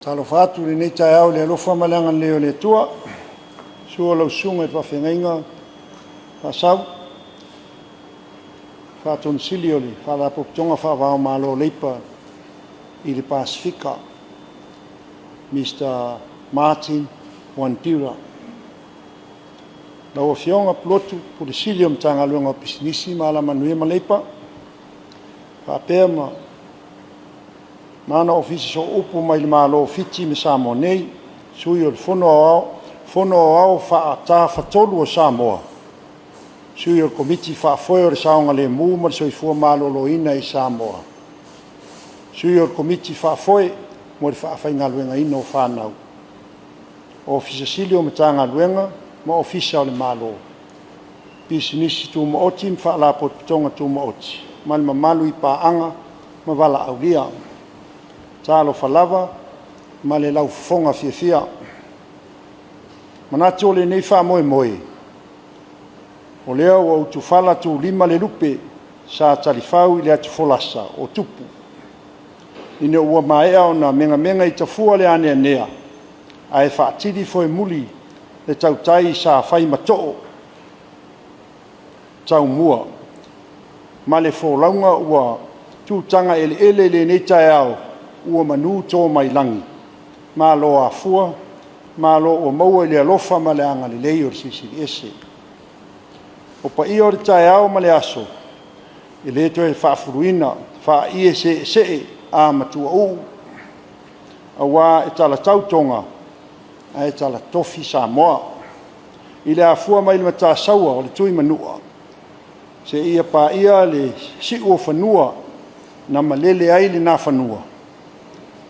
Talofatu le nei tai au le alofa malanga leo le tua. Sua lau sunga e whawhengainga. Whasau. Whaton sili oli. Whalapotonga whawao malo leipa. I le Pasifika. Mr. Martin Wandira. Lau fionga plotu po le sili om tanga luenga pisinisi maala manuia maleipa. Whapea ma mana ofisi so upu mai le malo fiti me Sāmoa nei, sui o le fono au whaata whatolu o Sāmoa. Sui o le komiti whaafoe o le saonga le mū ma le soifua malo loina i Sāmoa. Sui o le komiti whaafoe mo le whaawhainga luenga ino o whanau. O ofisa sili o matanga luenga ma ofisa o le malo. Pisinisi tu maoti mwha la potpitonga tu maoti. Mali mamalu i paanga ma wala aulia. Talo falava, ma le lau fonga fia. Manati o le nei wha moe moe. O lea o au tu fala tu lima le lupe sa talifau i le atu folasa o tupu. Ine ua maea o na menga i tafua le ane anea. A e whaatiri foe muli le tautai sa whai matoo. Tau mua. Ma le fōlaunga ua tūtanga ele le nei tai au. Ua manu tō mai langi. Mā lo a fua, mā lo o maua le alofa ma le anga le lei o sisiri ese. O pa i o le tai au ma le aso. I le to e whaafuruina, wha i se a matua u. A wā e tala tautonga, a e tala tofi Sāmoa. I le a fua mai le mata saua o le tui manua. Se ia pa ia le si ua whanua, na malele ai le na whanua.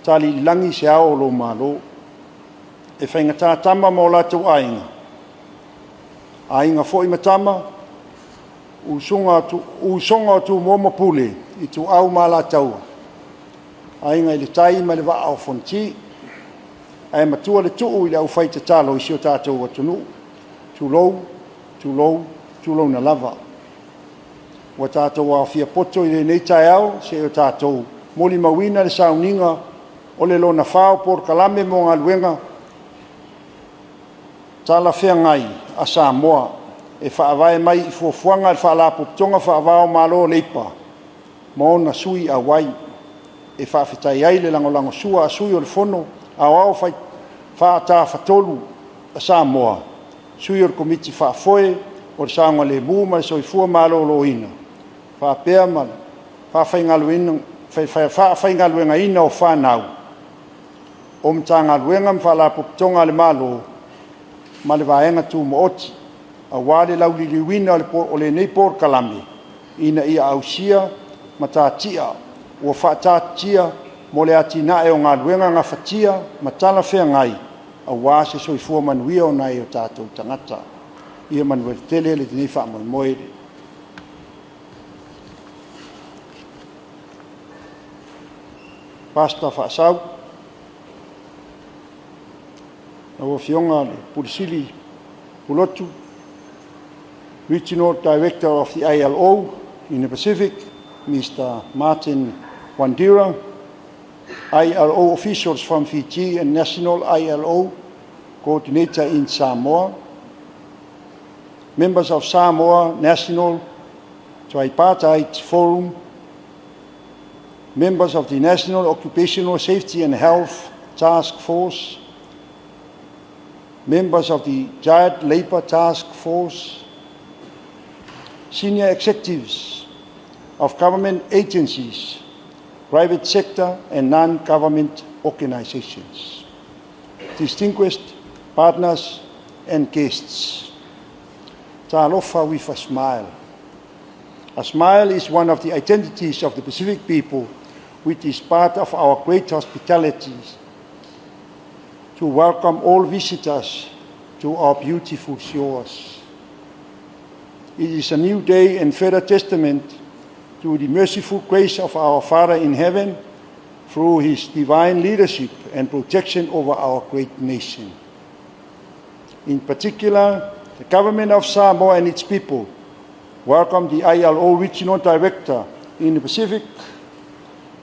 Tali langi se ao lo malo. E whaingata tama mo lātou ainga. Ainga fo i matama. Usonga tu moma pule. I tu au ma lātou. Ainga i le tai ma le waa au fonti. Ai matua le tuu i le au whaita talo i sio tātou atunu. Tu lou na lava. Wa tātou a fia poto i le nei tai au se o tātou. Moli mawina le sauninga o le Lona whao Polokalame mo Galuega Talafeagai a Sāmoa e whaavae mai i fuafuanga e whaalapotonga whaavao malo leipa mo na sui a wai e whaafetai ai le langolango sua a sui o le fono a wao whaata whatolu a Sāmoa sui o le komiti whaafoe o le saonga le mū ma le soifua malo loina whaapea ma whaafhaingaluenga ina o whanau o mtanga luenga mwhala popitonga le malo ma le vaenga tu mooti a wale lau liliwina o le nei Polokalame ina ia ausia ma tātia ua whaatatia mo le atinae o ngā luenga ngā whatia ma Talafeagai a wā se soifua manuia o nai o tātou tangata ia manuel tele le tinei wha moe Pasta whaasau Awa fionga le Pulisili Pulotu, Regional Director of the ILO in the Pacific, Mr. Martin Wandira, ILO officials from Fiji and National ILO Coordinator in Samoa, members of Samoa National Tripartite Forum, members of the National Occupational Safety and Health Task Force, members of the Giant Labour Task Force, senior executives of government agencies, private sector and non-government organizations, distinguished partners and guests. Talofa with a smile. A smile is one of the identities of the Pacific people, which is part of our great hospitality to welcome all visitors to our beautiful shores. It is a new day and further testament to the merciful grace of our Father in heaven through his divine leadership and protection over our great nation. In particular, the government of Samoa and its people welcome the ILO Regional Director in the Pacific,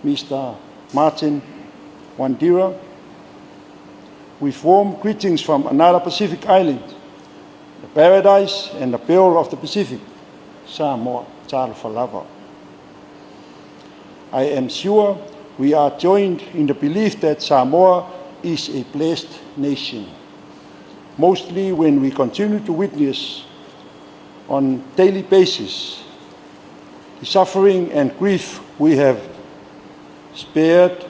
Mr. Martin Wandira, with warm greetings from another Pacific island, the paradise and the pearl of the Pacific, Sāmoa, Talafeagai. I am sure we are joined in the belief that Samoa is a blessed nation, mostly when we continue to witness on a daily basis the suffering and grief we have spared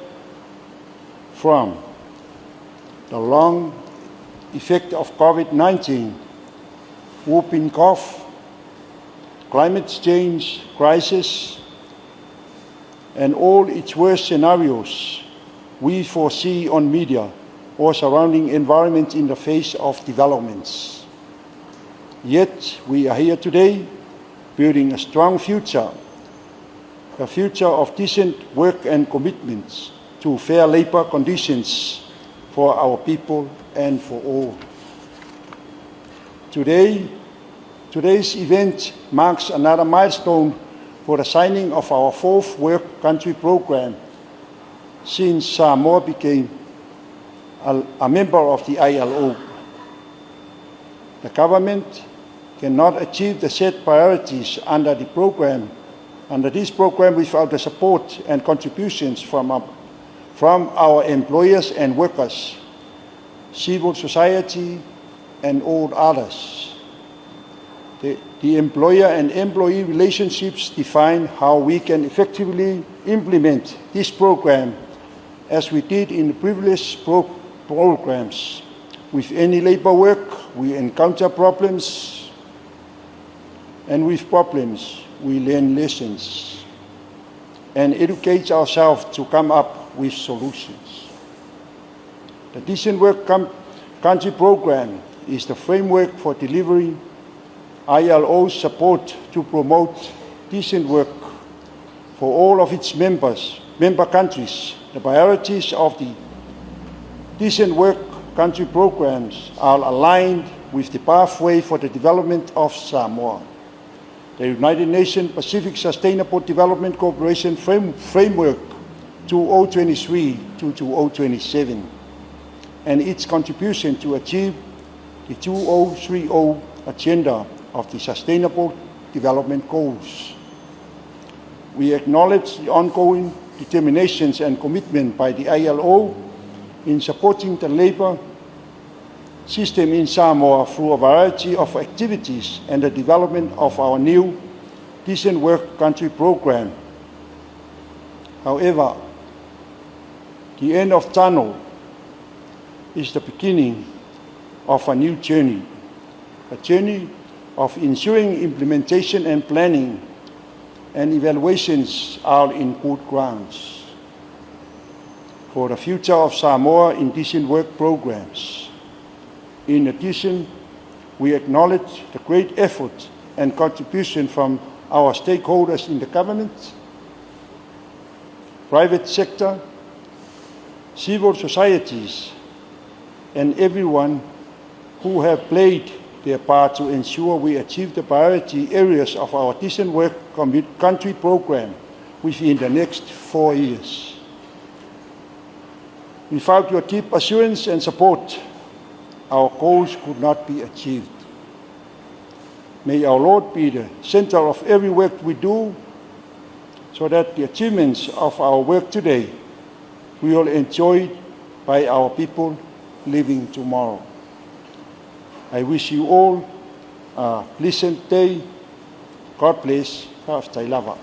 from the long effect of COVID-19, whooping cough, climate change crisis, and all its worst scenarios we foresee on media or surrounding environment in the face of developments. Yet we are here today building a strong future, a future of decent work and commitments to fair labor conditions for our people and for all. Today's event marks another milestone for the signing of our fourth Work Country Program since Samoa became a member of the ILO. The government cannot achieve the set priorities under this program without the support and contributions from our employers and workers, civil society, and all others. The employer and employee relationships define how we can effectively implement this program, as we did in the previous programs. With any labor work, we encounter problems, and with problems, we learn lessons and educate ourselves to come up with solutions. The Decent Work Country Program is the framework for delivering ILO's support to promote decent work for all of its member countries. The priorities of the Decent Work Country Programs are aligned with the pathway for the development of Samoa. The United Nations Pacific Sustainable Development Cooperation Framework 2023 to 2027, and its contribution to achieve the 2030 agenda of the Sustainable Development Goals. We acknowledge the ongoing determinations and commitment by the ILO in supporting the labor system in Samoa through a variety of activities and the development of our new Decent Work Country Program. However, the end of tunnel is the beginning of a new journey, a journey of ensuring implementation and planning and evaluations are in good grounds for the future of Samoa in decent work programs. In addition, we acknowledge the great effort and contribution from our stakeholders in the government, private sector, civil societies, and everyone who have played their part to ensure we achieve the priority areas of our Decent Work Country Program within the next 4 years. Without your deep assurance and support, our goals could not be achieved. May our Lord be the center of every work we do, so that the achievements of our work today will be enjoyed by our people living tomorrow. I wish you all a pleasant day. God bless. Ka aftai lava.